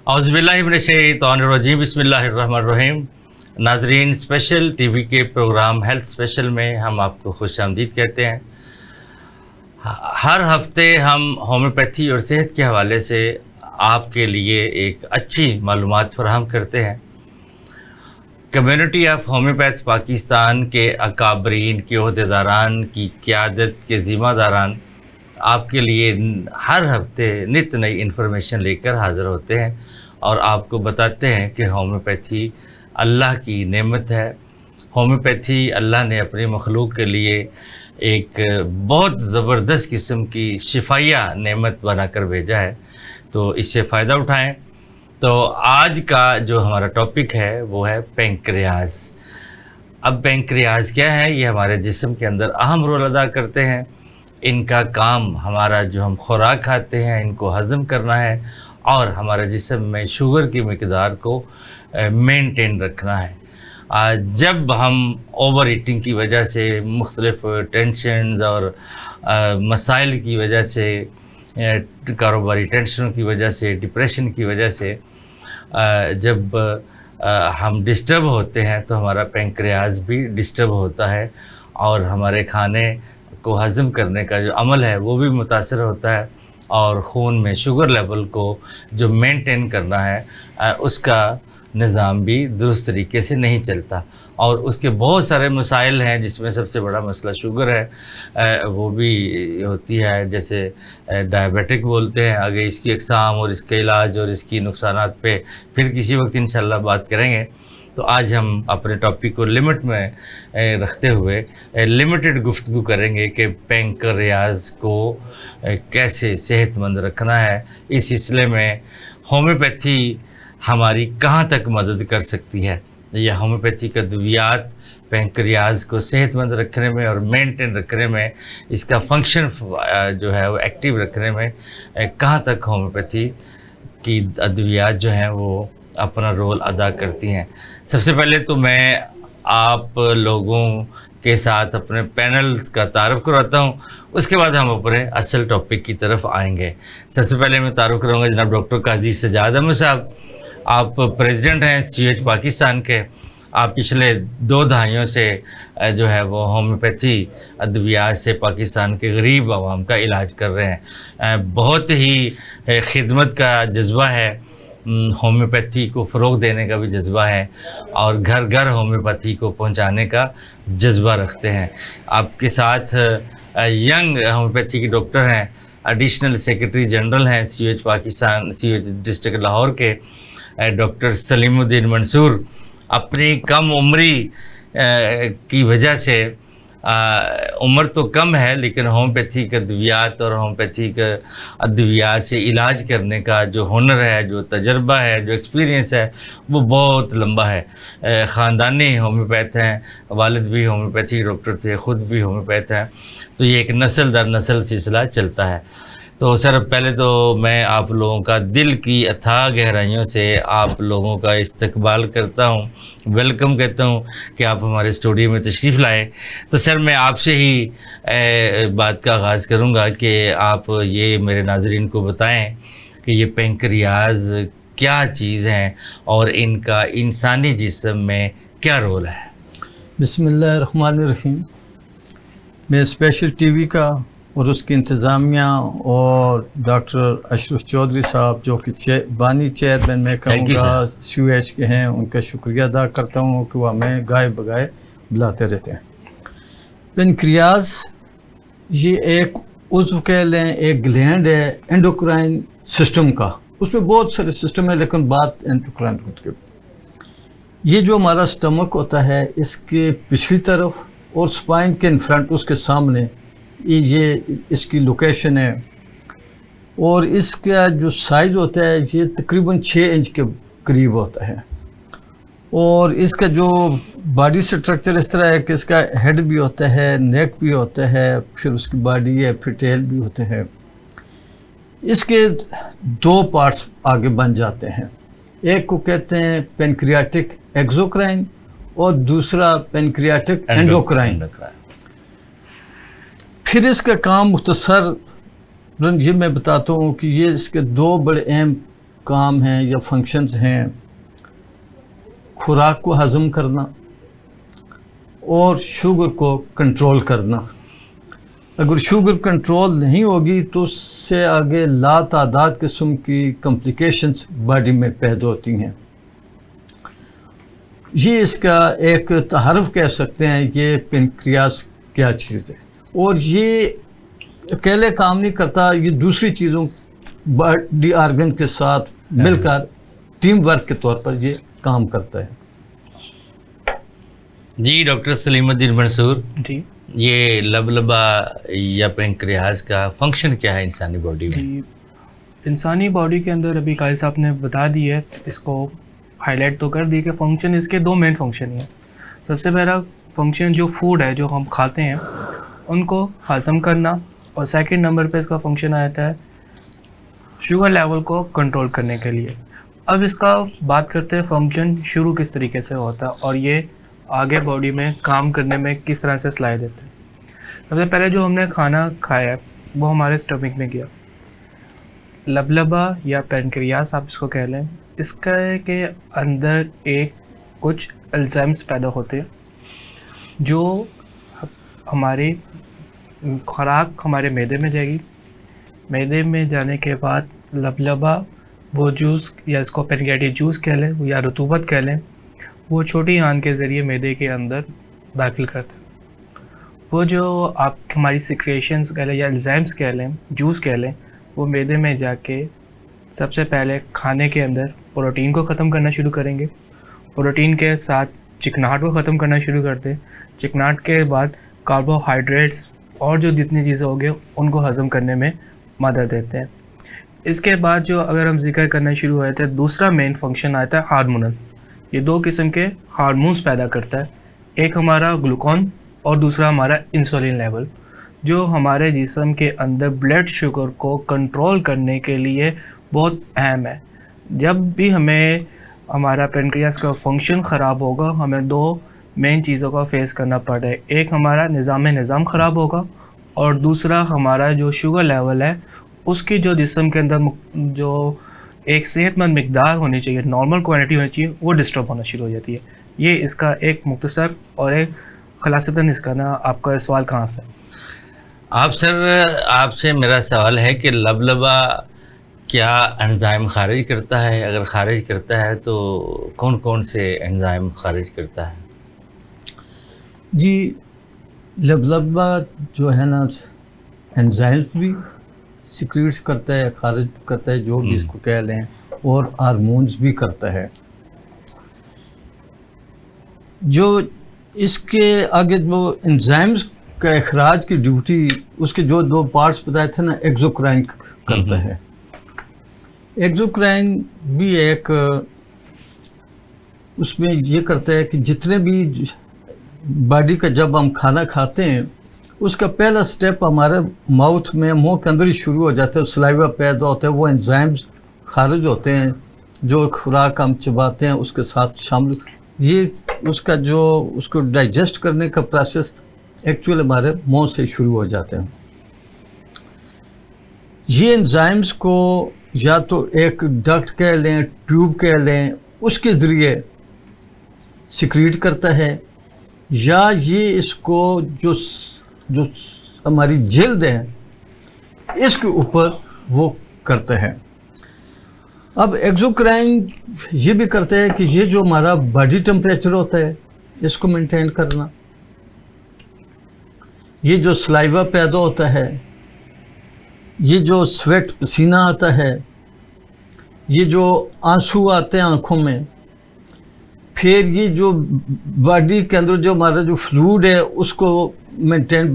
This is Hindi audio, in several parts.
औज़ुबिल्लाहिमिनश्शैतानिर्रजीम बिस्मिल्लाहिर्रहमानिर्रहीम। नाजरीन, स्पेशल टीवी के प्रोग्राम हेल्थ स्पेशल में हम आपको खुशामदीद कहते हैं। हर हफ्ते हम होम्योपैथी और सेहत के हवाले से आपके लिए एक अच्छी मालूमात फराहम करते हैं। कम्युनिटी ऑफ होम्योपैथ पाकिस्तान के अकाबरीन के अहदेदारान की क़यादत के ज़िम्मेदारान आपके लिए हर हफ्ते नित नई इन्फॉर्मेशन लेकर हाज़िर होते हैं और आपको बताते हैं कि होम्योपैथी अल्लाह की नेमत है। होम्योपैथी अल्लाह ने अपनी मखलूक के लिए एक बहुत ज़बरदस्त किस्म की शिफाया नेमत बनाकर भेजा है, तो इससे फ़ायदा उठाएं। तो आज का जो हमारा टॉपिक है वो है पेंक्रियाज। अब पेंक्रियाज क्या है? ये हमारे जिस्म के अंदर अहम रोल अदा करते हैं। इनका काम हमारा जो हम खुराक खाते हैं इनको हज़म करना है और हमारे जिस्म में शुगर की मिकदार को मेंटेन रखना है। जब हम ओवर ईटिंग की वजह से मुख्तलिफ टेंशन्स और मसाइल की वजह से, कारोबारी टेंशनों की वजह से, डिप्रेशन की वजह से जब हम डिस्टर्ब होते हैं तो हमारा पेंक्रियाज भी डिस्टर्ब होता है और हमारे खाने को हज़म करने का जो अमल है वो भी मुतासर होता है और ख़ून में शुगर लेवल को जो मेंटेन करना है उसका निज़ाम भी दुरुस्त तरीके से नहीं चलता और उसके बहुत सारे मसाइल हैं, जिसमें सबसे बड़ा मसला शुगर है। वो भी होती है, जैसे डायबिटिक बोलते हैं। आगे इसकी अक़साम और इसके इलाज और इसकी नुकसानात पे फिर किसी वक्त इंशाल्लाह बात करेंगे। तो आज हम अपने टॉपिक को लिमिट में रखते हुए लिमिटेड गुफ्तगू करेंगे कि पेंक्रियाज को कैसे सेहतमंद रखना है। इस सिलसिले में होम्योपैथी हमारी कहाँ तक मदद कर सकती है, या होम्योपैथी का अद्वियात पेंक्रियाज को सेहतमंद रखने में और मेंटेन रखने में, इसका फंक्शन जो है वो एक्टिव रखने में कहाँ तक होम्योपैथी की अद्वियात जो हैं वो अपना रोल अदा करती हैं। सबसे पहले तो मैं आप लोगों के साथ अपने पैनल का तारुफ करवाता हूँ, उसके बाद हम अपने असल टॉपिक की तरफ आएंगे। सबसे पहले मैं तारुफ करूँगा जनाब डॉक्टर काजी सजाद अहमद साहब। आप प्रेसिडेंट हैं CUH पाकिस्तान के। आप पिछले 2 दहाइयों से जो है वो होम्योपैथी अद्वियात से पाकिस्तान के गरीब आवाम का इलाज कर रहे हैं। बहुत ही खिदमत का जज्बा है, होम्योपैथी को फ़रोग़ देने का भी जज्बा है और घर घर होम्योपैथी को पहुंचाने का जज्बा रखते हैं। आपके साथ यंग होम्योपैथी के डॉक्टर हैं, एडिशनल सेक्रेटरी जनरल हैं CUH Pakistan, CUH district Lahore के डॉक्टर सलीमुद्दीन मंसूर। अपनी कम उम्री की वजह से उम्र तो कम है, लेकिन होम्योपैथी के अद्वियात और होम्योपैथी के अद्वियात से इलाज करने का जो हुनर है, जो तजर्बा है, जो एक्सपीरियंस है, वो बहुत लंबा है। ख़ानदानी होम्योपैथ हैं, वालिद भी होम्योपैथी डॉक्टर थे, ख़ुद भी होम्योपैथ हैं, तो ये एक नस्ल दर नस्ल सिलसिला चलता है। तो सर, पहले तो मैं आप लोगों का दिल की अथाह गहराइयों से आप लोगों का इस्तकबाल करता हूँ, वेलकम कहता हूँ कि आप हमारे स्टूडियो में तशरीफ़ लाए। तो सर, मैं आपसे ही बात का आगाज़ करूँगा कि आप ये मेरे नाज़रीन को बताएं कि ये पेंक्रियाज क्या चीज़ हैं और इनका इंसानी जिस्म में क्या रोल है। बिस्मिल्लाहिर्रहमानिर्रहीम। मैं स्पेशल टीवी का और उसकी इंतज़ामिया और डॉक्टर अशरफ चौधरी साहब जो कि बानी चेयरमैन मैं कहूँगा CUH के हैं, उनका शुक्रिया अदा करता हूँ कि वह हमें गाय बगाए बुलाते रहते हैं। पेंक्रियाज ये एक उज़्व कह लें, एक ग्लैंड है एंडोक्राइन सिस्टम का। उसमें बहुत सारे सिस्टम है, लेकिन बात एंडोक्राइन की। ये जो हमारा स्टमक होता है, इसके पिछली तरफ और स्पाइन के इन फ्रंट, उसके सामने ये इसकी लोकेशन है। और इसका जो साइज़ होता है ये तकरीबन 6 इंच के करीब होता है। और इसका जो बॉडी स्ट्रक्चर इस तरह है कि इसका हेड भी होता है, नेक भी होता है, फिर उसकी बॉडी है, फिर टेल भी होते हैं। इसके 2 पार्ट्स आगे बन जाते हैं। एक को कहते हैं पेनक्रियाटिक एक्सोक्राइन और दूसरा पेनक्रियाटिक एंडोक्राइन। फिर इसका काम मुख्तसर ये मैं बताता हूँ कि ये इसके 2 बड़े अहम काम हैं या फंक्शंस हैं, खुराक को हज़म करना और शुगर को कंट्रोल करना। अगर शुगर कंट्रोल नहीं होगी तो उससे आगे लातादाद किस्म की कॉम्प्लिकेशंस बॉडी में पैदा होती हैं। ये इसका एक तारफ़ कह सकते हैं, ये पेनक्रियास क्या चीज़ है, और ये अकेले काम नहीं करता, ये दूसरी चीज़ों बॉडी ऑर्गन के साथ मिलकर टीम वर्क के तौर पर ये काम करता है। जी डॉक्टर सलीमुद्दीन मंसूर जी, ये लबलबा या पेनक्रियास का फंक्शन क्या है इंसानी बॉडी में? जी इंसानी बॉडी के अंदर अभी कायल साहब ने बता दी है, इसको हाईलाइट तो कर दी कि फ़ंक्शन इसके दो मेन फंक्शन हैं। सबसे पहला फंक्शन जो फूड है जो हम खाते हैं उनको हज़म करना, और सेकंड नंबर पे इसका फंक्शन आता है शुगर लेवल को कंट्रोल करने के लिए। अब इसका बात करते हैं फंक्शन शुरू किस तरीके से होता है और ये आगे बॉडी में काम करने में किस तरह से सलाह देते हैं। सबसे पहले जो हमने खाना खाया है वो हमारे स्टमक में गया। लबलबा या पेनक्रियास आप इसको कह लें, इसका के अंदर एक कुछ एंजाइम्स पैदा होते हैं जो हमारी खुराक हमारे मैदे में जाएगी। मैदे में जाने के बाद लबलबा वो जूस, या इसको पेनक्रियाटिक जूस कह लें या रतूबत कह लें, वो छोटी आंत के ज़रिए मैदे के अंदर दाखिल करते हैं। वो जो आप हमारी सिक्रेशंस कह लें या एंजाइम्स कह लें, जूस कह लें, वो मैदे में जाके सबसे पहले खाने के अंदर प्रोटीन को ख़त्म करना शुरू करेंगे। प्रोटीन के साथ चिकनाहट को ख़त्म करना शुरू करते हैं। चिकनाहट के बाद कार्बोहाइड्रेट्स और जो जितनी चीज़ें हो गई उनको हज़म करने में मदद देते हैं। इसके बाद जो अगर हम जिक्र करना शुरू हुए थे, दूसरा मेन फंक्शन आता है हार्मोनल। ये दो किस्म के हार्मोन्स पैदा करता है, एक हमारा ग्लूकॉन और दूसरा हमारा इंसुलिन लेवल, जो हमारे जिस्म के अंदर ब्लड शुगर को कंट्रोल करने के लिए बहुत अहम है। जब भी हमें हमारा पेनक्रियास का फंक्शन ख़राब होगा, हमें दो मेन चीज़ों का फेस करना पड़े। एक हमारा निज़ाम ख़राब होगा और दूसरा हमारा जो शुगर लेवल है उसकी जो जिस्म के अंदर जो एक सेहतमंद मिकदार होनी चाहिए, नॉर्मल क्वांटिटी होनी चाहिए, वो डिस्टर्ब होना शुरू हो जाती है। ये इसका एक मुख्तसर और एक खलासतन इसका ना आपका सवाल कहाँ से? आप सर, आपसे मेरा सवाल है कि लबलबा क्या एंजाइम खारिज करता है? अगर खारिज करता है तो कौन कौन से एंजाइम खारिज करता है? जी, लबलबा जो है ना एंजाइम्स भी सिक्रीट्स करता है, खारिज करता है, जो भी इसको कह लें, और हार्मोन्स भी करता है। जो इसके आगे जो एंजाइम्स का इखराज की ड्यूटी उसके जो दो पार्ट्स बताए थे ना, एक्सोक्राइन करता है। एक्सोक्राइन भी एक उसमें ये करता है कि जितने भी बॉडी का जब हम खाना खाते हैं उसका पहला स्टेप हमारे माउथ में, मुंह के अंदर ही शुरू हो जाता है। सलाइवा पैदा होता है, वो एंजाइम्स खारिज होते हैं, जो खुराक हम चबाते हैं उसके साथ शामिल, ये उसका जो उसको डाइजेस्ट करने का प्रोसेस एक्चुअल हमारे मुंह से शुरू हो जाते हैं। ये एंजाइम्स को या तो एक डक्ट कह लें, ट्यूब कह लें, उसके ज़रिए सिक्रीट करता है, या ये इसको जो हमारी जल्द है इसके ऊपर वो करता है। अब एक्सोक्राइन ये भी करता है कि ये जो हमारा बॉडी टेम्परेचर होता है इसको मेंटेन करना, ये जो सलाइवा पैदा होता है, ये जो स्वेट पसीना आता है, ये जो आंसू आते हैं आँखों में, फिर ये जो बॉडी के अंदर जो हमारा जो फ्लूइड है उसको मेंटेन,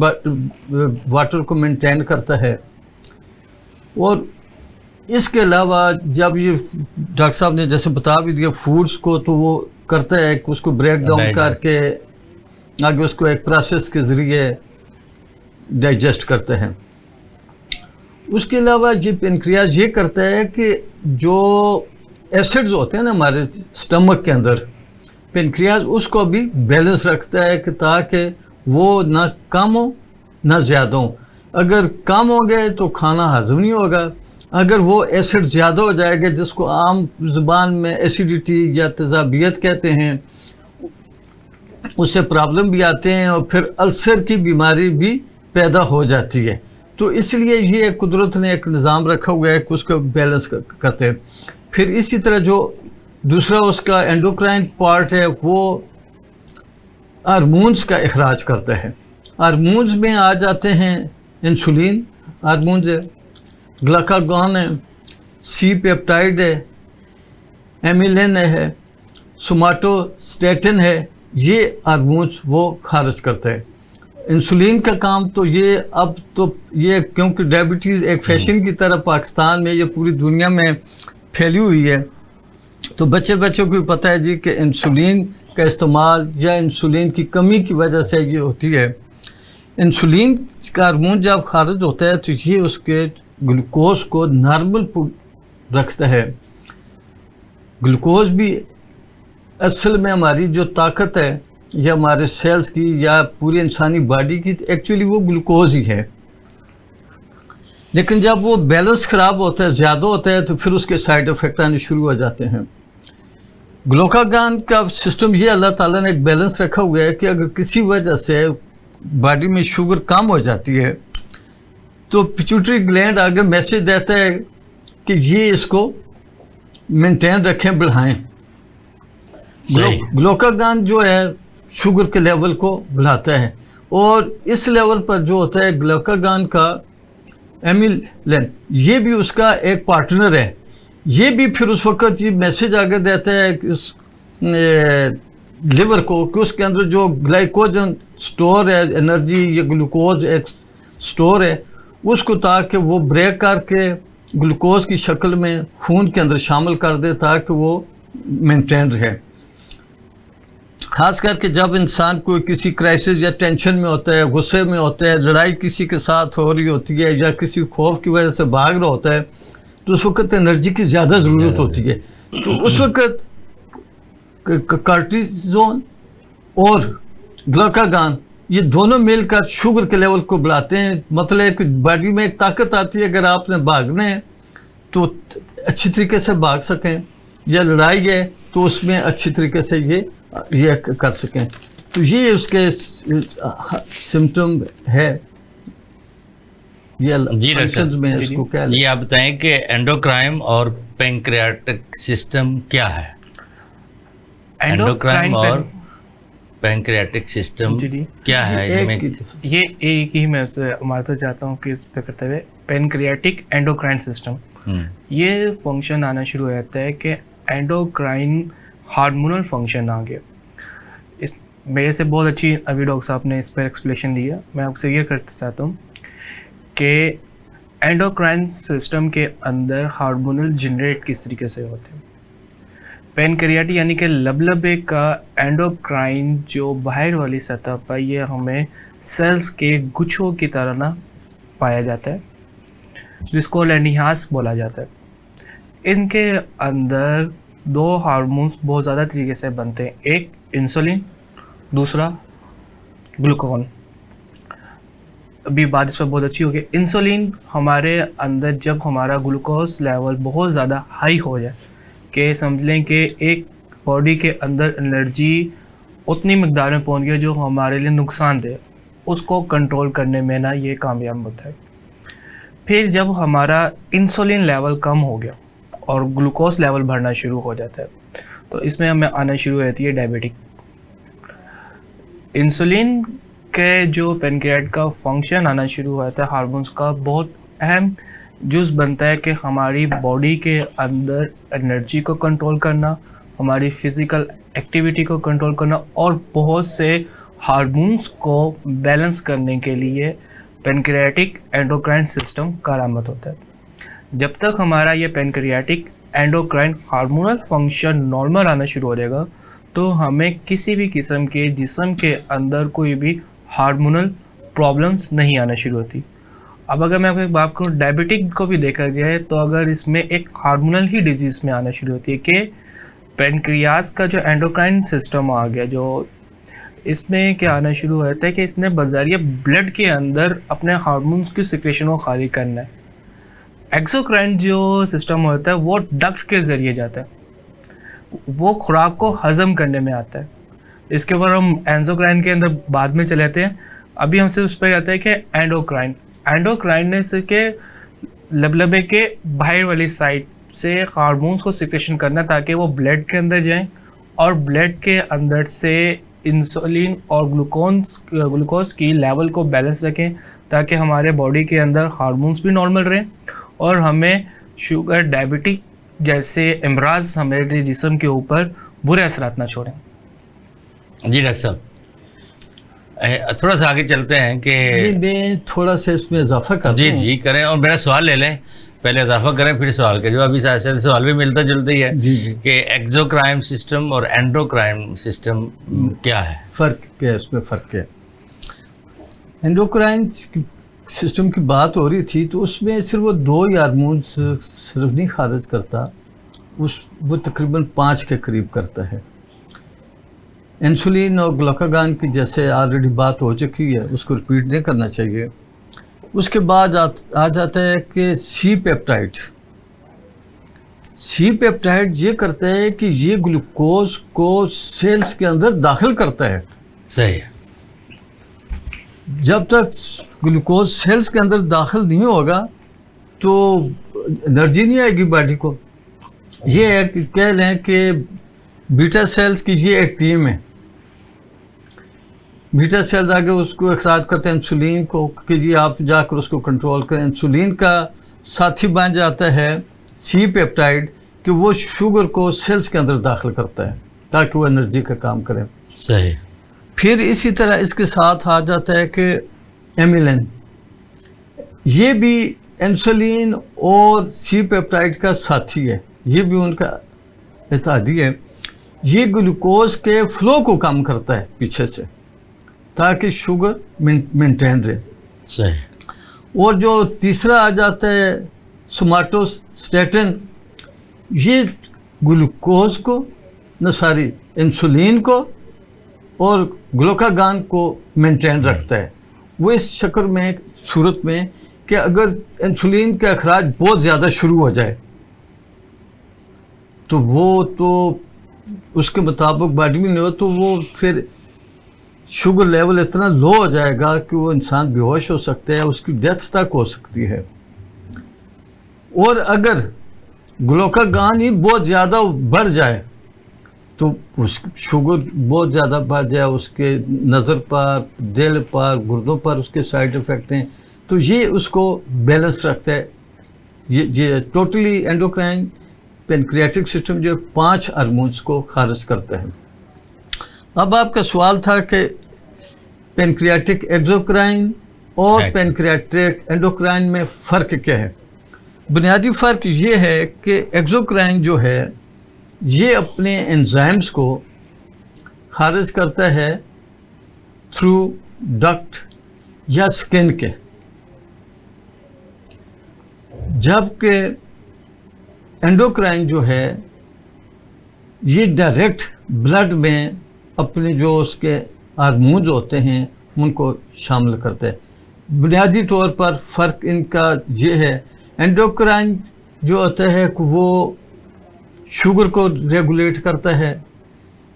वाटर को मेंटेन करता है। और इसके अलावा जब ये डॉक्टर साहब ने जैसे बता भी दिया फूड्स को, तो वो करता है कि उसको ब्रेक डाउन करके आगे उसको एक प्रोसेस के ज़रिए डाइजेस्ट करते हैं। उसके अलावा ये पेनक्रियास ये करता है कि जो एसिड्स होते हैं ना हमारे स्टमक के अंदर, पेनक्रियास उसको भी बैलेंस रखता है कि ताकि वो ना कम हो ना ज़्यादा हो। अगर कम हो गए तो खाना हजम नहीं होगा, अगर वो एसिड ज़्यादा हो जाएगा, जिसको आम ज़ुबान में एसिडिटी या तेज़ाबियत कहते हैं, उससे प्रॉब्लम भी आते हैं और फिर अल्सर की बीमारी भी पैदा हो जाती है। तो इसलिए ये कुदरत ने एक निज़ाम रखा हुआ है कि उसको बैलेंस करते हैं। फिर इसी तरह जो दूसरा उसका एंडोक्राइन पार्ट है, वो हार्मोन्स का इखराज करता है। हार्मोन्स में आ जाते हैं इंसुलिन हार्मोन्स है, ग्लूकागॉन है, सी पेप्टाइड है, एमिलिन है, सोमाटोस्टेटिन है। ये हार्मोन्स वो खारिज करता है। इंसुलिन का काम तो ये अब तो ये क्योंकि डायबिटीज़ एक फैशन की तरह पाकिस्तान में, ये पूरी दुनिया में फैली हुई है, तो बच्चों को भी पता है जी कि इंसुलिन का इस्तेमाल या इंसुलिन की कमी की वजह से ये होती है। इंसुलिन का हार्मोन जब खारिज होता है तो ये उसके ग्लूकोज को नॉर्मल रखता है। ग्लूकोज भी असल में हमारी जो ताकत है या हमारे सेल्स की या पूरी इंसानी बॉडी की, एक्चुअली वो ग्लूकोज ही है। लेकिन जब वो बैलेंस ख़राब होता है, ज़्यादा होता है, तो फिर उसके साइड इफ़ेक्ट आने शुरू हो जाते हैं। ग्लूकागॉन का सिस्टम ये अल्लाह ताला ने एक बैलेंस रखा हुआ है कि अगर किसी वजह से बॉडी में शुगर कम हो जाती है तो पिट्यूटरी ग्लैंड आगे मैसेज देता है कि ये इसको मेंटेन रखें, बढ़ाएं। ग्लूकागॉन जो है शुगर के लेवल को बढ़ाता है, और इस लेवल पर जो होता है ग्लूकागॉन का एमिलिन, ये भी उसका एक पार्टनर है। ये भी फिर उस वक्त ये मैसेज आगे देता है कि उस लिवर को कि उसके अंदर जो ग्लाइकोजन स्टोर है, एनर्जी, ये ग्लूकोज एक स्टोर है, उसको ताकि वो ब्रेक करके ग्लूकोज की शक्ल में खून के अंदर शामिल कर दे ताकि वो मेंटेन रहे। ख़ास करके जब इंसान कोई किसी क्राइसिस या टेंशन में होता है, गुस्से में होता है, लड़ाई किसी के साथ हो रही होती है या किसी खौफ की वजह से भाग रहा होता है, तो उस वक्त एनर्जी की ज़्यादा ज़रूरत होती है। तो उस वक्त कार्टिसोन और ग्लूकागॉन ये दोनों मिलकर शुगर के लेवल को बढ़ाते हैं। मतलब कि बॉडी में एक ताकत आती है, अगर आपने भागना है तो अच्छी तरीके से भाग सकें, या लड़ाई है तो उसमें अच्छी तरीके से ये कर सकें। तो ये उसके सिम्टम है। ये जी डॉक्टर, में इसको क्या ये आप बताएं कि एंडोक्राइन और पैंक्रियाटिक सिस्टम क्या है? एंडोक्राइन और पैंक्रियाटिक सिस्टम क्या है? ये एक ही मैं हमारे से चाहता हूँ कि इस पे करते हुए पैंक्रियाटिक एंडोक्राइन सिस्टम, ये फंक्शन आना शुरू हो जाता है कि एंडोक्राइन हार्मोनल फंक्शन आ गया। इस मेरे से बहुत अच्छी अभी डॉक्टर साहब ने इस पर एक्सप्लेनेशन दिया। मैं आपसे ये करना चाहता हूँ कि एंडोक्राइन सिस्टम के अंदर हार्मोनल जनरेट किस तरीके से होते हैं। पैनक्रियाटिक यानी कि लबलबे का एंडोक्राइन जो बाहर वाली सतह पर ये हमें सेल्स के गुच्छों की तरह ना पाया जाता है, जिसको लैनिहास बोला जाता है। इनके अंदर दो हार्मोन्स बहुत ज़्यादा तरीके से बनते हैं, एक इंसुलिन, दूसरा ग्लूकागॉन। अभी बात इस पर बहुत अच्छी होगी। इंसुलिन हमारे अंदर जब हमारा ग्लूकोज लेवल बहुत ज़्यादा हाई हो जाए कि समझ लें कि एक बॉडी के अंदर एनर्जी उतनी मकदार में पहुंच गया जो हमारे लिए नुकसान दे, उसको कंट्रोल करने में ना ये कामयाब होता है। फिर जब हमारा इंसुलिन लेवल कम हो गया और ग्लूकोज लेवल बढ़ना शुरू हो जाता है, तो इसमें हमें आना शुरू हो जाती है डायबिटिक। इंसुलिन के जो पैनक्रियाट का फंक्शन आना शुरू होता है, हार्मोन्स का बहुत अहम जुज़ बनता है कि हमारी बॉडी के अंदर एनर्जी को कंट्रोल करना, हमारी फिज़िकल एक्टिविटी को कंट्रोल करना और बहुत से हार्मोन्स को बैलेंस करने के लिए पैनक्रियाटिक एंडोक्राइन सिस्टम करामत होता है। जब तक हमारा ये pancreatic endocrine hormonal function normal आना शुरू हो जाएगा, तो हमें किसी भी किस्म के जिस्म के अंदर कोई भी हार्मोनल प्रॉब्लम्स नहीं आना शुरू होती। अब अगर मैं आपको एक बात करूँ, डायबिटिक को भी देखा जाए तो अगर इसमें एक हार्मोनल ही डिजीज़ में आना शुरू होती है कि पैनक्रियास का जो एंडोक्राइन सिस्टम आ गया, जो इसमें क्या आना शुरू होता है कि इसने बज़ारिया ब्लड के अंदर अपने हार्मोन्स की सिक्रेशन को खाली करना है। एक्सोक्राइन जो सिस्टम होता है वो डक्ट के ज़रिए जाता है, वो खुराक को हज़म करने में आता है। इसके ऊपर हम एंडोक्राइन के अंदर बाद में चले जाते हैं। अभी हमसे उस पर जाता है कि एंडोक्राइन, एंडोक्राइन ने के लबलबे के बाहर वाली साइड से हार्मोन्स को सिक्रेशन करना ताकि वो ब्लड के अंदर जाएं और ब्लड के अंदर से इंसुलिन और ग्लूकोज की लेवल को बैलेंस रखें ताकि हमारे बॉडी के अंदर हार्मोन्स भी नॉर्मल रहें और हमें शुगर, डायबिटीज जैसे अमराज हमारे जिस्म के ऊपर बुरे असरात ना छोड़ें। जी डॉक्टर साहब, थोड़ा सा आगे चलते हैं कि मैं थोड़ा सा इसमें इजाफा कर जी जी करें, और मेरा सवाल ले लें, पहले इजाफा करें फिर सवाल के जवाब। अभी शायद सवाल भी मिलता जुलता ही है जी जी कि एक्सोक्राइन सिस्टम और एंडोक्राइन सिस्टम क्या है, फ़र्क क्या है, उसमें फ़र्क क्या है। एंडोक्राइन सिस्टम की बात हो रही थी तो उसमें सिर्फ वो 2 ही हार्मोन सिर्फ नहीं खारिज करता, वो तकरीबन 5 के करीब करता है। इंसुलिन और ग्लूकागॉन की जैसे ऑलरेडी बात हो चुकी है, उसको रिपीट नहीं करना चाहिए। उसके बाद आ जाता है कि सी पेप्टाइड। सी पेप्टाइड ये करता है कि ये ग्लूकोज को सेल्स के अंदर दाखिल करता है। सही है। जब तक ग्लूकोज सेल्स के अंदर दाखिल नहीं होगा तो एनर्जी नहीं आएगी बॉडी को। ये एक कह लें कि बीटा सेल्स की ये एक टीम है। बीटा सेल्स आगे उसको अखराज करते हैं इंसुलिन को कि जी आप जाकर उसको कंट्रोल करें। इंसुलिन का साथी बन जाता है सी पेप्टाइड कि वो शुगर को सेल्स के अंदर दाखिल करता है ताकि वो एनर्जी का काम करें। सही। फिर इसी तरह इसके साथ आ जाता है कि एमिलिन, ये भी इंसुलिन और सी पेप्टाइड का साथी है, ये भी उनका इत्तेहादी है। ये ग्लूकोज के फ्लो को कम करता है पीछे से ताकि शुगर मेंटेन रहे। सही। और जो तीसरा आ जाता है सोमाटोस्टेटिन, ये ग्लूकोज को इंसुलिन को और ग्लूकागॉन को मेंटेन रखता है। वो इस शक्ल में सूरत में कि अगर इंसुलिन का अखराज बहुत ज़्यादा शुरू हो जाए तो वो तो उसके मुताबिक बॉडी में नहीं हो तो वो फिर शुगर लेवल इतना लो हो जाएगा कि वो इंसान बेहोश हो सकता है, उसकी डेथ तक हो सकती है। और अगर ग्लूकागॉन ही बहुत ज़्यादा बढ़ जाए तो उस शुगर बहुत ज़्यादा बढ़ जाए, उसके नज़र पर, दिल पर, गुर्दों पर उसके साइड इफ़ेक्ट हैं, तो ये उसको बैलेंस रखता है। ये टोटली एंडोक्राइन पेनक्रियाटिक सिस्टम जो 5 हार्मोन्स को खारिज करता है। अब आपका सवाल था कि पेनक्रियाटिक एक्सोक्राइन और पेनक्रियाटिक एंडोक्राइन में फ़र्क क्या है। बुनियादी फ़र्क ये है कि एक्सोक्राइन जो है ये अपने एंजाइम्स को खारिज करता है थ्रू डक्ट या स्किन के, जबकि एंडोक्राइन जो है ये डायरेक्ट ब्लड में अपने जो उसके हार्मोन्स होते हैं उनको शामिल करते हैं। बुनियादी तौर पर फ़र्क इनका ये है, एंडोक्राइन जो होता है वो शुगर को रेगुलेट करता है,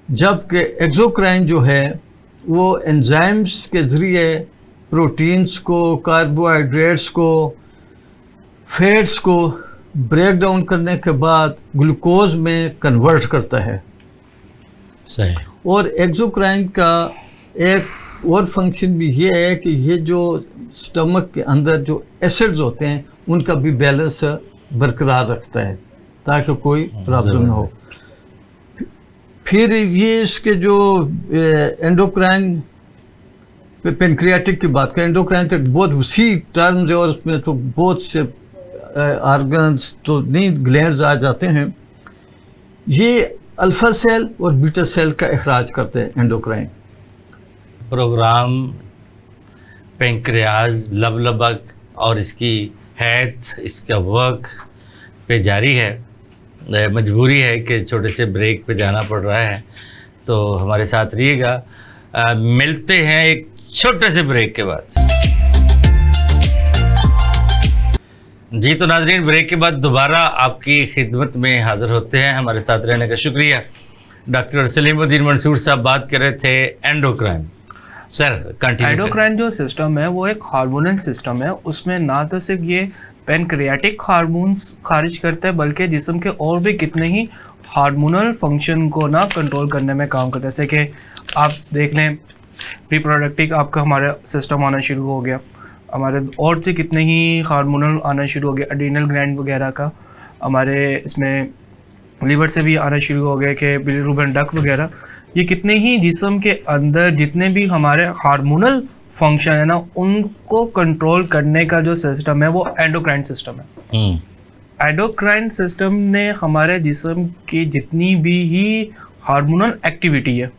जबकि एक्सोक्राइन जो है वो एंजाइम्स के ज़रिए प्रोटीन्स को, कार्बोहाइड्रेट्स को, फैट्स को ब्रेक डाउन करने के बाद ग्लूकोज में कन्वर्ट करता है। सही। और एक्सोक्राइन का एक और फंक्शन भी ये है कि ये जो स्टमक के अंदर जो एसिड्स होते हैं उनका भी बैलेंस बरकरार रखता है ताकि कोई प्रॉब्लम ना हो। फिर ये इसके जो एंडोक्राइन पेनक्रियाटिक की बात करें, एंडोक्राइन तो बहुत वसी टर्म्स है और उसमें तो बहुत से ऑर्गन्स तो नहीं ग्लैंड्स आ जाते हैं। ये अल्फा सेल और बीटा सेल का इखराज करते हैं एंडोक्राइन। प्रोग्राम पेंक्रियाज, लबलबक और इसकी हैत, इसका वर्क पे जारी है। मजबूरी है कि छोटे से ब्रेक पे जाना पड़ रहा है, तो हमारे साथ रहिएगा। मिलते हैं एक छोटे से ब्रेक के बाद। जी तो नाजरीन, ब्रेक के बाद दोबारा आपकी खिदमत में हाज़िर होते हैं। हमारे साथ रहने का शुक्रिया। डॉक्टर सलीमुद्दीन मंसूर साहब बात कर रहे थे एंडोक्राइन। Sir continue. एंडोक्राइन जो सिस्टम है वो एक हार्मोनल सिस्टम है। उसमें ना तो सिर्फ ये पैनक्रियाटिक हार्मोन्स खारिज करता है बल्कि जिस्म के और भी कितने ही हार्मोनल फंक्शन को ना कंट्रोल करने में काम करता है। जैसे कि आप देख लें, रिप्रोडक्टिव आपका हमारा सिस्टम आना शुरू हो गया, हमारे और से कितने ही हार्मोनल आना शुरू हो गया, एड्रीनल ग्लैंड वगैरह का हमारे इसमें लीवर से भी आना शुरू हो गया कि बिलिरुबिन डक्ट वगैरह। ये कितने ही जिस्म के अंदर जितने भी हमारे हार्मोनल फंक्शन है ना, उनको कंट्रोल करने का जो सिस्टम है वो एंडोक्राइन सिस्टम है। एंडोक्राइन सिस्टम ने हमारे जिस्म की जितनी भी ही हार्मोनल एक्टिविटी है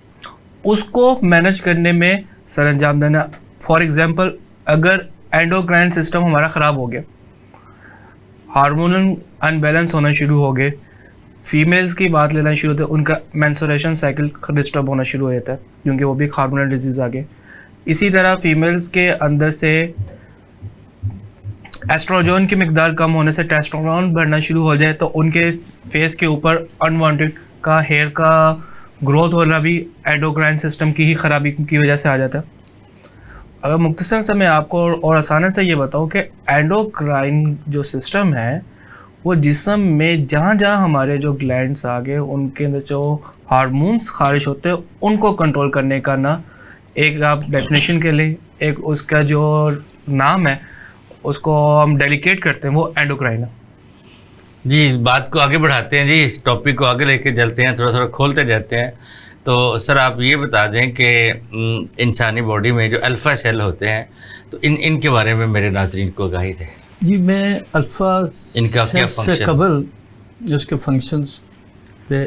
उसको मैनेज करने में सरअंजाम देना। फॉर एग्जांपल, अगर एंडोक्राइन सिस्टम हमारा ख़राब हो गया, हार्मोनल अनबैलेंस होना शुरू हो गए, फीमेल्स की बात लेना शुरू होता है, उनका मेंस्ट्रुएशन साइकिल डिस्टर्ब होना शुरू हो जाता है क्योंकि वो भी एक हार्मोनल डिजीज़ आ गए। इसी तरह फीमेल्स के अंदर से एस्ट्रोजन की मिकदार कम होने से टेस्टोस्टेरोन बढ़ना शुरू हो जाए तो उनके फेस के ऊपर अनवांटेड का हेयर का ग्रोथ होना भी एंडोक्राइन सिस्टम की ही ख़राबी की वजह से आ जाता है। अगर मुख्तसर से मैं आपको और आसानी से ये बताऊं कि एंडोक्राइन जो सिस्टम है वो जिस्म में जहाँ जहाँ हमारे जो ग्लैंड्स आ गए उनके अंदर जो हार्मोन्स खारिज होते हैं उनको कंट्रोल करने का ना, एक आप डेफिनेशन के लिए एक उसका जो नाम है उसको हम डेलिकेट करते हैं, वो एंडोक्राइन है। जी बात को आगे बढ़ाते हैं, जी इस टॉपिक को आगे लेके चलते हैं, थोड़ा थोड़ा खोलते जाते हैं। तो सर आप ये बता दें कि इंसानी बॉडी में जो अल्फ़ा सेल होते हैं तो इनके बारे में मेरे नाज़रीन को आगाही दें। जी मैं अल्फ़ा इनका क्या से फंक्शन? कबल उसके फंक्शंस पे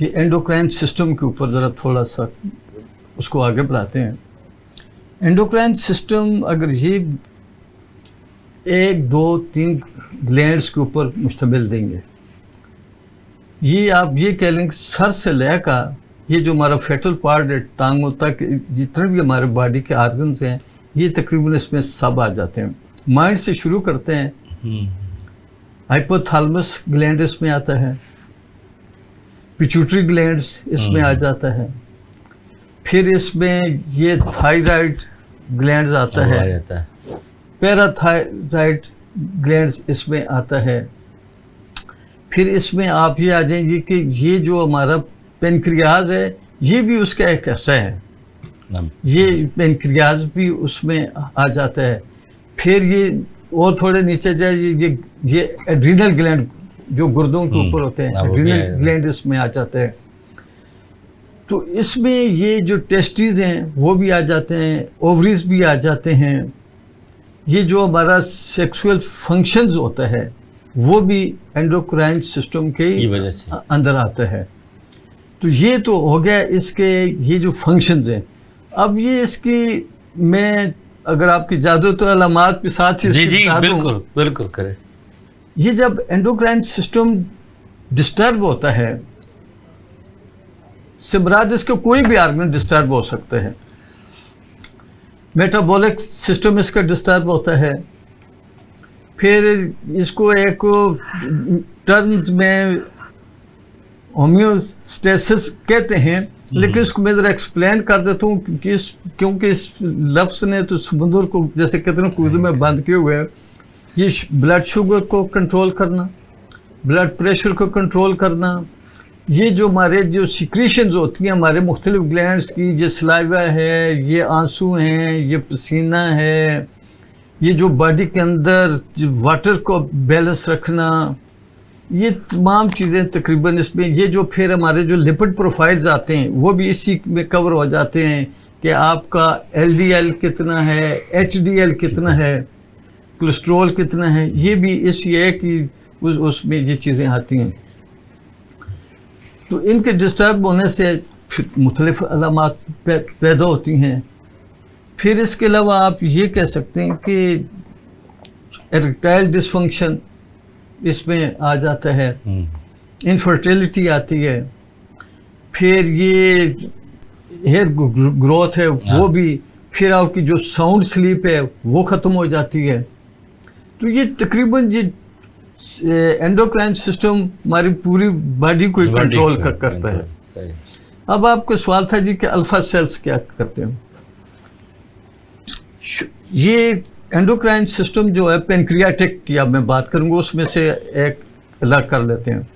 ये एंडोक्राइन सिस्टम के ऊपर ज़रा थोड़ा सा उसको आगे बढ़ाते हैं। एंडोक्राइन सिस्टम अगर ये 1, 2, 3 ग्लैंड्स के ऊपर मुश्तमिल देंगे, ये आप ये कह लें सर से लेकर ये जो हमारा फेटल पार्ट है टांगों तक जितने भी हमारे बॉडी के आर्गन्स हैं ये तकरीबन इसमें सब आ जाते हैं। माइंड से शुरू करते हैं, हाइपोथैलेमस ग्लैंड इसमें आता है, पिट्यूटरी ग्लैंड्स इसमें आ जाता है, फिर इसमें ये थायराइड ग्लैंड्स आता है, पैराथायराइड ग्लैंड्स इसमें आता है, फिर इसमें आप ये आ जाएंगे कि ये जो हमारा पेनक्रियाज है ये भी उसका एक हिस्सा है, ये पेनक्रियाज भी उसमें आ जाता है। फिर ये और थोड़े नीचे जाए ये एड्रीनल ग्लैंड जो गुर्दों के ऊपर होते हैं, एड्रीनल ग्लैंड इसमें आ जाते हैं। तो इसमें ये जो टेस्टिस हैं वो भी आ जाते हैं, ओवरीज भी आ जाते हैं, ये जो हमारा सेक्सुअल फंक्शंस होता है वो भी एंडोक्राइन सिस्टम के वजह से अंदर आता है। तो ये तो हो गया इसके ये जो फंक्शंस हैं। अब ये इसकी मैं अगर आपकी जादू तो अलामात के साथ ही जी बिल्कुल बिल्कुल करें। ये जब एंडोक्राइन सिस्टम डिस्टर्ब होता है, सिमराद इसके कोई भी आर्गन डिस्टर्ब हो सकते हैं, मेटाबॉलिक सिस्टम इसका डिस्टर्ब होता है, फिर इसको एक टर्म्स में होम्योस्टेसिस कहते हैं, लेकिन इसको मैं ज़रा एक्सप्लेन कर देता हूँ क्योंकि इस लफ्ज़ ने तो समुद्र को जैसे कितने कूदे में बंद किए हुए हैं। ये ब्लड शुगर को कंट्रोल करना, ब्लड प्रेशर को कंट्रोल करना, ये जो हमारे जो सिक्रीशंस होती हैं हमारे मुख्तलिफ ग्लैंड्स की, ये सलाइवा है, ये आंसू हैं, ये पसीना है, ये जो बॉडी के अंदर वाटर को बैलेंस रखना, ये तमाम चीज़ें तकरीबन इसमें, ये जो फिर हमारे जो लिपिड प्रोफाइल्स आते हैं वो भी इसी में कवर हो जाते हैं कि आपका LDL कितना है, HDL कितना है, कोलेस्ट्रॉल कितना है, ये भी इसी है कि उसमें ये चीज़ें आती हैं। तो इनके डिस्टर्ब होने से फिर मुख्तलिफ अलामात पैदा होती हैं। फिर इसके अलावा आप ये कह सकते हैं कि इरेक्टाइल डिसफंक्शन इसमें आ जाता है, इनफर्टिलिटी आती है, फिर ये हेयर ग्रोथ है वो भी, फिर आपकी जो साउंड स्लीप है वो ख़त्म हो जाती है। तो ये तकरीबन जी एंडोक्राइन सिस्टम हमारी पूरी बॉडी को कंट्रोल करता है। सही। अब आपको सवाल था जी कि अल्फा सेल्स क्या करते हैं। ये एंडोक्राइन सिस्टम जो है पेनक्रियाटिक की अब मैं बात करूंगा, उसमें से एक अलग कर लेते हैं।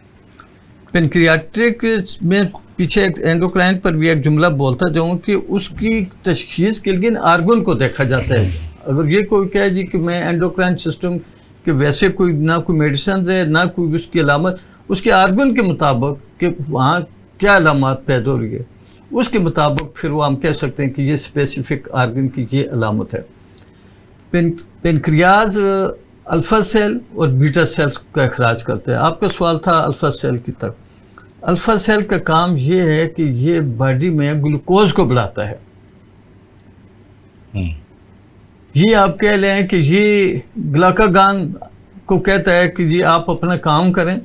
पेनक्रियाटिक में पीछे एक एंडोक्राइन पर भी एक जुमला बोलता जाऊँ कि उसकी तशखीस के लिए आर्गन को देखा जाता है। अगर ये कोई कहे जी कि मैं एंडोक्राइन सिस्टम के वैसे कोई ना कोई मेडिसिन है ना कोई उसकी अलामत, उसके आर्गन के मुताबिक कि वहाँ क्या अलामत पैदा हो रही है, उसके मुताबिक फिर वो हम कह सकते हैं कि ये स्पेसिफिक आर्गन की ये अलामत है। पेनक्रियाज अल्फा सेल और बीटा सेल्स का अखराज करते हैं। आपका सवाल था अल्फा सेल की तक। अल्फा सेल का काम ये है कि ये बॉडी में ग्लूकोज को बढ़ाता है। ये आप कह लें कि ये ग्लाइकोजन को कहता है कि जी आप अपना काम करें,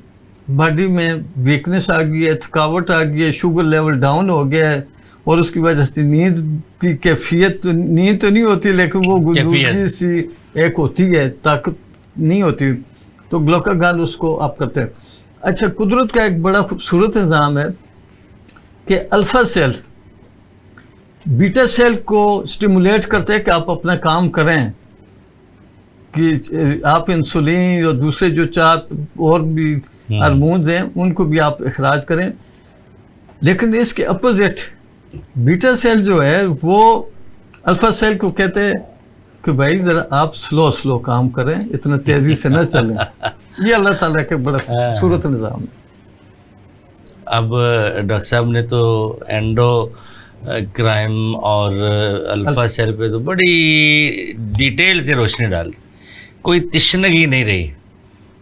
बॉडी में वीकनेस आ गई है, थकावट आ गई है, शुगर लेवल डाउन हो गया है और उसकी वजह से नींद की कैफियत, तो नींद तो नहीं होती लेकिन वो गुदगुदी सी एक होती है, ताकत नहीं होती, तो ग्लाइकोजन उसको आप करते हैं। अच्छा, कुदरत का एक बड़ा खूबसूरत निज़ाम है कि अल्फा सेल बीटा सेल को स्टिमुलेट करते हैं कि आप अपना काम करें, कि आप इंसुलिन और दूसरे जो 4 और भी हार्मोन्स हैं उनको भी आप इखराज करें। लेकिन इसके अपोजिट बीटा सेल जो है वो अल्फा सेल को कहते हैं कि भाई ज़रा आप स्लो काम करें, इतना तेज़ी से न चलें। ये अल्लाह ताला के बड़ा खूबसूरत निज़ाम है। अब डॉक्टर साहब ने तो एंडो क्राइम और अल्फा सेल पे तो बड़ी डिटेल से रोशनी डाल, कोई तिश्नगी नहीं रही,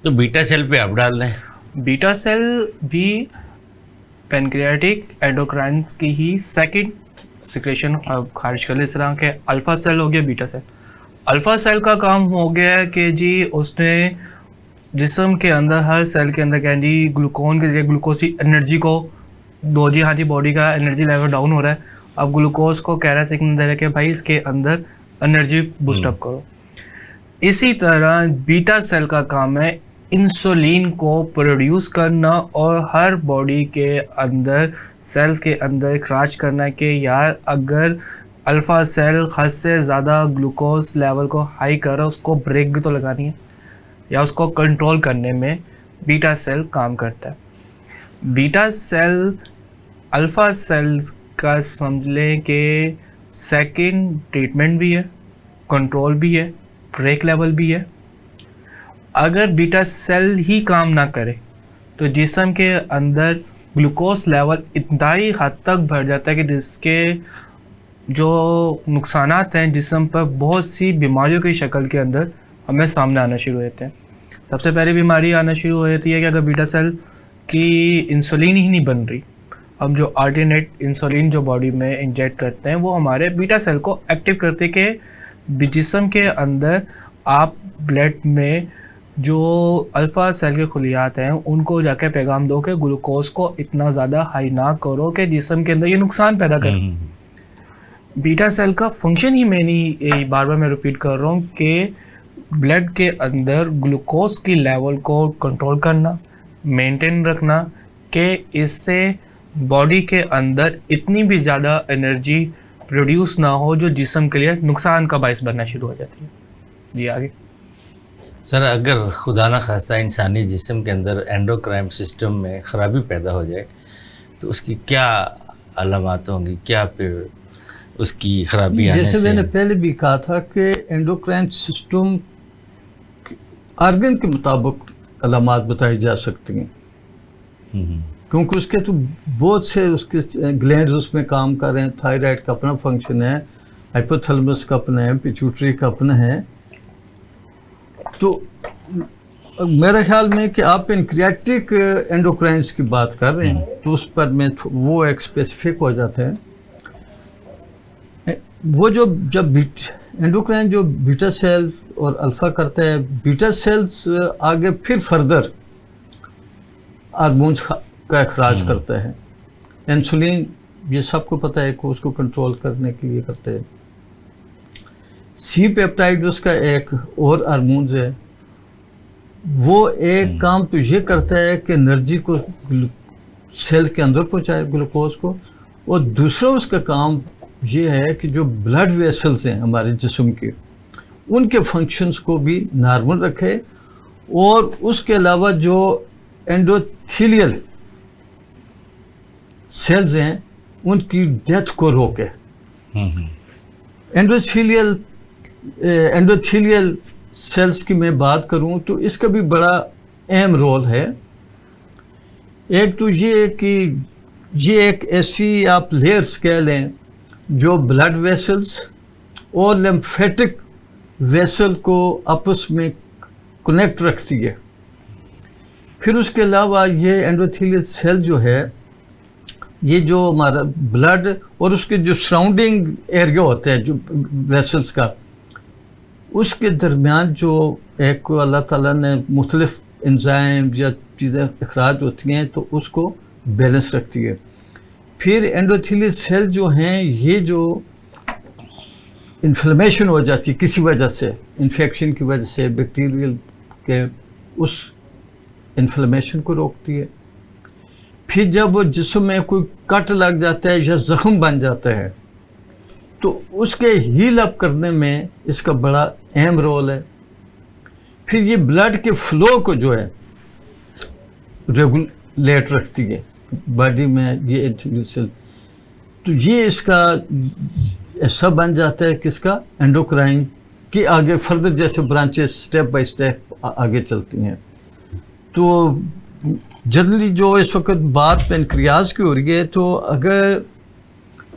तो बीटा सेल पे आप डाल दें। बीटा सेल भी पेनक्रियाटिक एंडोक्राइन की ही सेकंड सिक्रेशन खारिज कर ले। इस तरह के अल्फा सेल हो गया, बीटा सेल। अल्फा सेल का काम हो गया है कि जी उसने जिस्म के अंदर हर सेल के अंदर क्या जी ग्लूकोन के जरिए ग्लूकोज की एनर्जी को दो जी, हाँ जी बॉडी का एनर्जी लेवल डाउन हो रहा है, अब ग्लूकोज को कह रहा है सिग्नल दे रहा है कि भाई इसके अंदर एनर्जी बूस्ट अप करो। इसी तरह बीटा सेल का काम है इंसुलिन को प्रोड्यूस करना और हर बॉडी के अंदर सेल्स के अंदर इखराज करना कि यार अगर अल्फ़ा सेल हद से ज़्यादा ग्लूकोज लेवल को हाई कर रहा है, उसको ब्रेक भी तो लगानी है या उसको कंट्रोल करने में बीटा सेल काम करता है। बीटा सेल अल्फ़ा सेल्स का समझ लें कि सेकंड ट्रीटमेंट भी है, कंट्रोल भी है, ब्रेक लेवल भी है। अगर बीटा सेल ही काम ना करे तो जिस्म के अंदर ग्लूकोज लेवल इतना ही हद तक बढ़ जाता है कि जिसके जो नुकसानात हैं जिस्म पर बहुत सी बीमारियों की शक्ल के अंदर हमें सामने आना शुरू होते हैं। सबसे पहली बीमारी आना शुरू हो जाती है कि अगर बीटा सेल की इंसुलिन ही नहीं बन रही, हम जो अल्टरनेट इंसुलिन जो बॉडी में इंजेक्ट करते हैं वो हमारे बीटा सेल को एक्टिव करते कि जिस्म के अंदर आप ब्लड में जो अल्फ़ा सेल के खुलियात हैं उनको जाके पैगाम दो कि ग्लूकोज को इतना ज़्यादा हाई ना करो कि जिस्म के अंदर ये नुकसान पैदा करे। बीटा सेल का फंक्शन ही बार बार मैं रिपीट कर रहा हूँ कि ब्लड के अंदर ग्लूकोज की लेवल को कंट्रोल करना, मेंटेन रखना कि इससे बॉडी के अंदर इतनी भी ज़्यादा एनर्जी प्रोड्यूस ना हो जो जिस्म के लिए नुकसान का बायस बनना शुरू हो जाती है। जी आगे सर, अगर खुदा न खास्ता इंसानी जिस्म के अंदर एंडोक्राइन सिस्टम में ख़राबी पैदा हो जाए तो उसकी क्या अलामत होंगी, क्या फिर उसकी खराबी आने जैसे से? मैंने पहले भी कहा था कि एंडोक्राइन सिस्टम आर्गन के मुताबिक अलामत बताई जा सकती हैं, क्योंकि उसके तो बहुत से उसके ग्लैंड्स उसमें काम कर रहे हैं। थायराइड का अपना फंक्शन है, हाइपोथैलेमस का अपना है, पिट्यूटरी का अपना है। तो मेरे ख्याल में कि आप पेनक्रियाटिक एंडोक्राइन्स की बात कर रहे हैं तो उस पर मैं वो एक स्पेसिफिक हो जाता है। वो जो जब एंडोक्राइन जो बीटा सेल और अल्फा करता है, बीटा सेल्स आगे फिर फर्दर हार्मोन्स का इखराज करता है। इंसुलिन ये सबको पता है कि उसको कंट्रोल करने के लिए करते हैं। सी पेप्टाइड उसका एक और हार्मोन्स है वो एक काम तो ये करता है कि एनर्जी को सेल के अंदर पहुंचाए, ग्लूकोज को, और दूसरा उसका काम ये है कि जो ब्लड वेसल्स हैं हमारे जिस्म के, उनके फंक्शंस को भी नॉर्मल रखे, और उसके अलावा जो एंडोथेलियल सेल्स हैं उनकी डेथ को रोके। एंडोथेलियल सेल्स की मैं बात करूं तो इसका भी बड़ा अहम रोल है। एक तो ये कि ये एक ऐसी आप लेयर्स कह लें जो ब्लड वेसल्स और लिम्फेटिक वेसल को आपस में कनेक्ट रखती है। फिर उसके अलावा ये एंडोथेलियल सेल जो है, ये जो हमारा ब्लड और उसके जो सराउंडिंग एरिया होता है जो वेसल्स का, उसके दरमियान जो एक अल्लाह ताला ने मुख्तलिफ एंजाइम या चीज़ें अखराज होती हैं तो उसको बैलेंस रखती है। फिर एंडोथेलियल सेल जो हैं, ये जो इन्फ्लेमेशन हो जाती है किसी वजह से, इन्फेक्शन की वजह से, बैक्टीरियल के, उस इन्फ्लेमेशन को रोकती है। फिर जब वो जिस्म में कोई कट लग जाता है या ज़ख्म बन जाता है तो उसके हील अप करने में इसका बड़ा अहम रोल है। फिर ये ब्लड के फ्लो को जो है रेगुलेट रखती है बॉडी में, ये एंडोथेलियल सेल। तो ये इसका ऐसा बन जाता है किसका, एंडोक्राइन की आगे फर्दर जैसे ब्रांचेस स्टेप बाय स्टेप आगे चलती हैं। तो जनरली जो इस वक्त बात पेनक्रियाज की हो रही है, तो अगर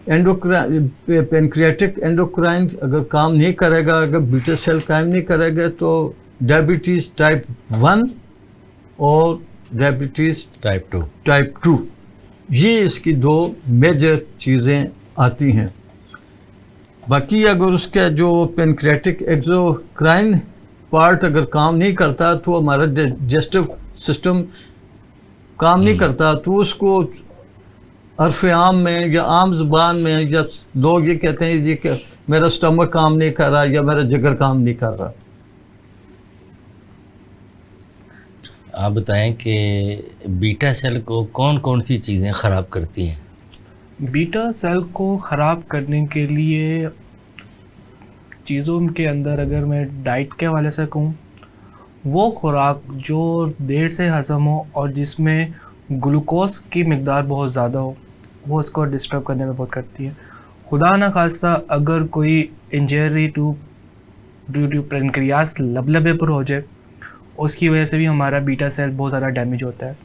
पेनक्रियाटिक एंडोक्राइन अगर काम नहीं करेगा, अगर बीटा सेल काम नहीं करेगा, तो डायबिटीज़ टाइप 1 और डायबिटीज़ टाइप 2 ये इसकी दो मेजर चीज़ें आती हैं। बाकी अगर उसका जो पेनक्रियाटिक एक्सोक्राइन पार्ट अगर काम नहीं करता तो हमारा डाइजेस्टिव सिस्टम काम नहीं करता, तो उसको अर्फ़ आम में या आम ज़ुबान में या लोग ये कहते हैं जी कि मेरा स्टमक काम नहीं कर रहा या मेरा जिगर काम नहीं कर रहा। आप बताएं कि बीटा सेल को कौन कौन सी चीज़ें ख़राब करती हैं? बीटा सेल को ख़राब करने के लिए चीज़ों के अंदर अगर मैं डाइट के हवाले से कहूँ, वो खुराक जो देर से हज़म हो और जिसमें ग्लूकोज की मकदार बहुत ज़्यादा हो, वो इसको डिस्टर्ब करने में बहुत करती है। खुदा ना खास्ता अगर कोई इंजरी ड्यू टू पेनक्रियास लबलबे पर हो जाए, उसकी वजह से भी हमारा बीटा सेल बहुत ज़्यादा डैमेज होता है।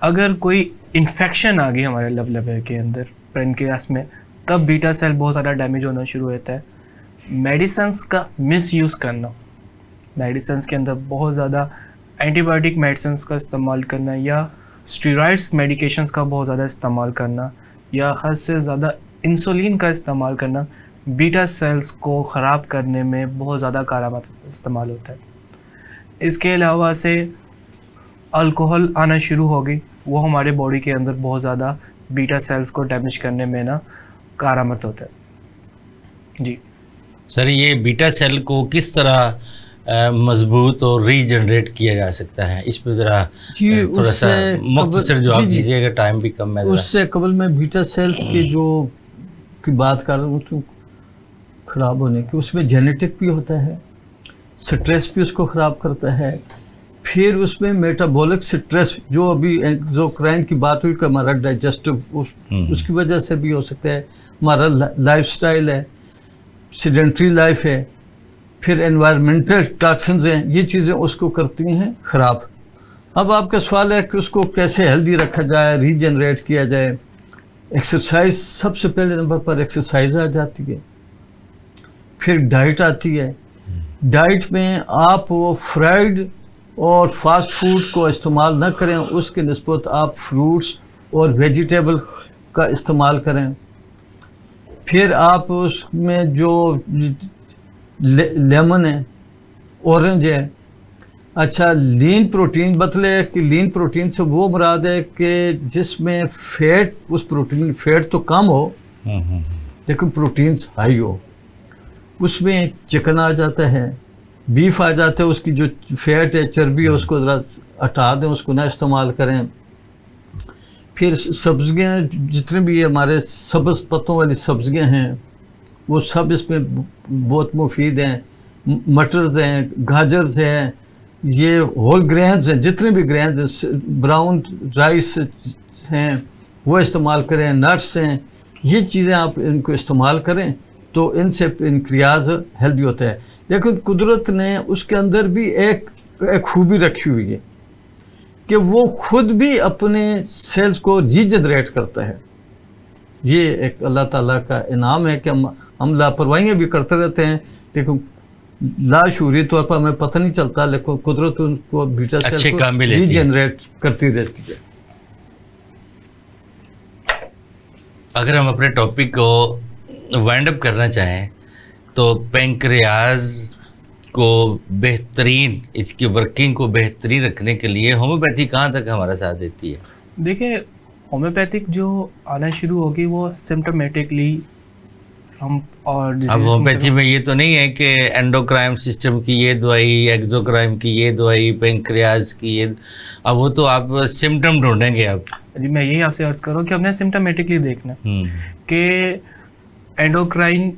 अगर कोई इन्फेक्शन आ गई हमारे लबलबे के अंदर पेनक्रियास में, तब बीटा सेल बहुत ज़्यादा डैमेज होना शुरू होता है। मेडिसिन्स का मिसयूज़ करना, मेडिसिन्स के अंदर बहुत ज़्यादा एंटीबायोटिक मेडिसिन्स का इस्तेमाल करना या स्टेरॉइड्स मेडिकेशंस का बहुत ज़्यादा इस्तेमाल करना या हद से ज़्यादा इंसुलिन का इस्तेमाल करना बीटा सेल्स को ख़राब करने में बहुत ज़्यादा कारगर इस्तेमाल होता है। इसके अलावा से अल्कोहल आना शुरू हो गई, वो हमारे बॉडी के अंदर बहुत ज़्यादा बीटा सेल्स को डैमेज करने में ना कारगर होता है। जी सर, ये बीटा सेल को किस तरह मजबूत और रीजनरेट किया जा सकता है, इस पर ज़रा थोड़ा सा मुख्तसर जवाब दीजिएगा, टाइम भी कम है। उससे कबल मैं बीटा सेल्स की जो की बात कर रहा हूँ तो ख़राब होने की, उसमें जेनेटिक भी होता है, स्ट्रेस भी उसको ख़राब करता है। फिर उसमें मेटाबॉलिक स्ट्रेस जो अभी एक्सोक्राइन की बात हुई कि हमारा डाइजेस्टिव उसकी वजह से भी हो सकता है। हमारा लाइफस्टाइल है, सेडेंट्री लाइफ है, फिर एनवायरमेंटल टॉक्सिन्स हैं, ये चीज़ें उसको करती हैं ख़राब। अब आपका सवाल है कि उसको कैसे हेल्दी रखा जाए, रीजनरेट किया जाए। एक्सरसाइज सबसे पहले नंबर पर एक्सरसाइज आ जाती है, फिर डाइट आती है। डाइट में आप वो फ्राइड और फास्ट फूड को इस्तेमाल न करें, उसके निस्बत आप फ्रूट्स और वेजिटेबल का इस्तेमाल करें। फिर आप उसमें जो लेमन है, ऑरेंज है, अच्छा लीन प्रोटीन बतले कि लीन प्रोटीन से वो मुराद है कि जिसमें फैट, उस प्रोटीन फैट तो कम हो लेकिन प्रोटीन्स हाई हो। उसमें चिकन आ जाता है, बीफ आ जाता है, उसकी जो फैट है, चर्बी है, उसको ज़रा हटा दें, उसको ना इस्तेमाल करें। फिर सब्जियां जितने भी हमारे सब्ज़ पत्तों वाली सब्जियां हैं वो सब इसमें बहुत मुफीद हैं। मटर हैं, गाजर हैं, ये होल ग्रेन्स हैं, जितने भी ग्रेन्स हैं, ब्राउन राइस हैं वो इस्तेमाल करें, नट्स हैं, ये चीज़ें आप इनको इस्तेमाल करें तो इनसे इनक्रियाज हेल्दी होता है। लेकिन कुदरत ने उसके अंदर भी एक खूबी रखी हुई है कि वो खुद भी अपने सेल्स को रीजनरेट करता है। ये एक अल्लाह ताला का इनाम है कि हम लापरवाहियाँ भी करते रहते हैं, लेकिन लाशूरी तौर पर हमें पता नहीं चलता, लेकिन कुदरत उनको बीटा सेल्स को रीजनरेट करती रहती है। अगर हम अपने टॉपिक को वाइंड अप करना चाहें तो पेंक्रियाज को बेहतरीन, इसकी वर्किंग को बेहतरीन रखने के लिए होम्योपैथी कहाँ तक हमारा साथ देती है? देखिए, होम्योपैथिक जो आना शुरू होगी वो सिम्टोमेटिकली हम, और अब होम्योपैथी में ये तो नहीं है कि एंडोक्राइन सिस्टम की ये दवाई, एक्सोक्राइन की ये दवाई, पेंक्रियाज की ये, अब वो तो आप सिम्टम ढूंढेंगे। अब जी मैं यही आपसे अर्ज कर रहा हूँ कि हमने सिम्टोमेटिकली देखना कि एंडोक्राइन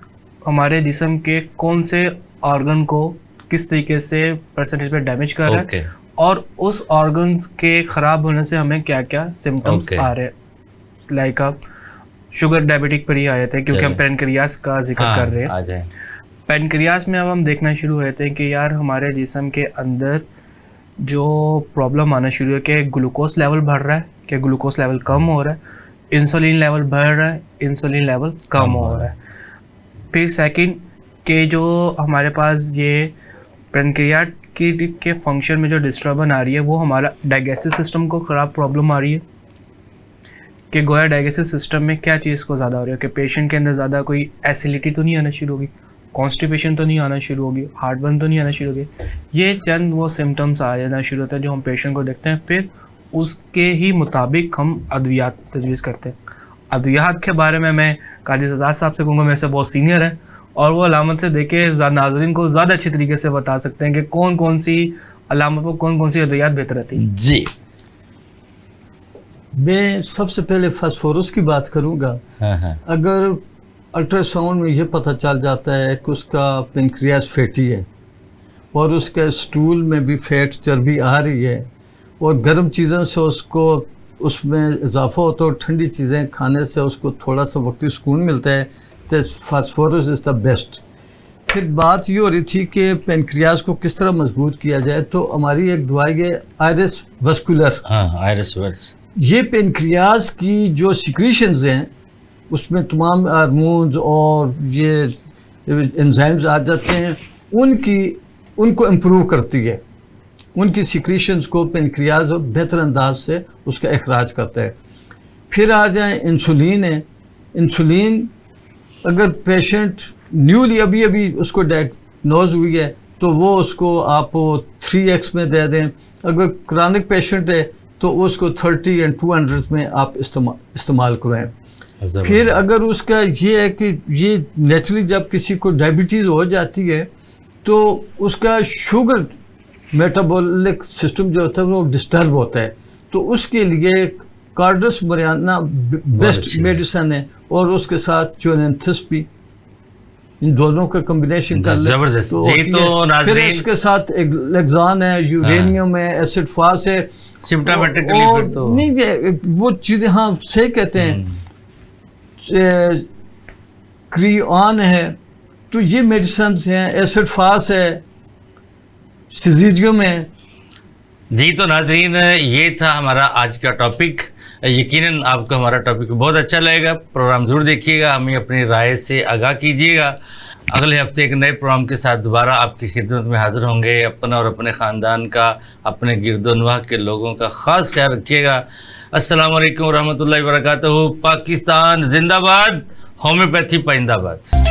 हमारे जिस्म के कौन से ऑर्गन को किस तरीके से परसेंटेज पे डैमेज कर रहा है, और उस ऑर्गन्स के ख़राब होने से हमें क्या क्या सिम्टम्स आ रहे हैं। लाइक आप शुगर डायबिटिक पर ही आए थे क्योंकि हम पेनक्रियास का जिक्र कर रहे हैं। पेनक्रियास में अब हम देखना शुरू हुए थे कि यार हमारे जिस्म के अंदर जो प्रॉब्लम आना शुरू है कि ग्लूकोज लेवल बढ़ रहा है, कि ग्लूकोज लेवल कम हो रहा है, इंसुलिन लेवल बढ़ रहा है, इंसुलिन लेवल कम हो रहा है। फिर सेकंड के जो हमारे पास ये पेनक्रियाट के फंक्शन में जो डिस्टर्बेंस आ रही है वो हमारा डाइजेस्टिव सिस्टम को ख़राब प्रॉब्लम आ रही है कि गोया डाइजेस्टिव सिस्टम में क्या चीज़ को ज़्यादा हो रही है कि पेशेंट के अंदर ज़्यादा कोई एसिडिटी तो नहीं आना शुरू होगी, कॉन्स्टिपेशन तो नहीं आना शुरू होगी, हार्टबर्न तो नहीं आना शुरू होगी। ये चंद वो सिम्टम्स आ जाना शुरू होता है जो हम पेशेंट को देखते हैं। फिर उसके ही मुताबिक हम अद्वियात तजवीज़ करते हैं। अद्वियात के बारे में मैं काजी सजाद साहब से कहूँगा, मेरे से बहुत सीनियर है और वो अलामत से देखे नाजरीन को ज़्यादा अच्छी तरीके से बता सकते हैं कि कौन कौन सी अलामत पर कौन कौन सी अद्वियात बेहतर रहती है। जी, मैं सबसे पहले फास्फोरस की बात करूँगा। अगर अल्ट्रासाउंड में ये पता चल जाता है कि उसका पेनक्रियास फैटी है और उसके स्टूल में भी फैट चर्बी आ रही है और गर्म चीज़ों से उसको उसमें इजाफा होता है और ठंडी चीज़ें खाने से उसको थोड़ा सा वक्ती सुकून मिलता है, तो फास्फोरस इज़ द बेस्ट। फिर बात ये हो रही थी कि पेनक्रियास को किस तरह मजबूत किया जाए, तो हमारी एक दवाई है आयरिस वस्कुलर। आयरिस, ये पेनक्रियास की जो सिक्रीशंस हैं उसमें तमाम हार्मोन्स और ये एंजाइम्स आ जाते हैं, उनको इम्प्रूव करती है। उनकी सिक्रीशंस को पेनक्रियास बेहतर अंदाज से उसका अखराज करता है। फिर आ जाए इंसुलिन है। इंसुलिन अगर पेशेंट न्यूली अभी उसको डायग्नोज हुई है तो वो उसको आप 3x में दे दें। अगर क्रॉनिक पेशेंट है तो उसको 30 और 200 में आप इस्तेमाल कराएं। फिर अगर उसका ये है कि ये नेचुरली जब किसी को डायबिटीज़ हो जाती है तो उसका शुगर मेटाबॉलिक सिस्टम जो होता है वो डिस्टर्ब होता है, तो उसके लिए कार्डस मरियाना बेस्ट मेडिसन है और उसके साथ चोलेंथस भी, इन दोनों का कम्बिनेशन कर ले तो फिर इसके साथ एक लेक्सान है, यूरेनियम है, एसिड फास है। सिम्टोमेटिकली फिर तो नहीं वो चीज़ें हाँ सही कहते हैं, क्रियॉन है, तो ये मेडिसिन हैं, एसिड फास है, सिजीडियम है। जी तो नाजरीन, ये था हमारा आज का टॉपिक। यकीनन आपको हमारा टॉपिक बहुत अच्छा लगेगा। प्रोग्राम जरूर देखिएगा, हमें अपनी राय से आगाह कीजिएगा। अगले हफ्ते एक नए प्रोग्राम के साथ दोबारा आपकी खिदमत में हाजिर होंगे। अपना और अपने ख़ानदान का, अपने गिरदोनवाह के लोगों का ख़ास ख्याल रखिएगा। अस्सलाम वालेकुम रहमतुल्लाहि व बरकातहू। पाकिस्तान जिंदाबाद, होम्योपैथी पाइंदाबाद।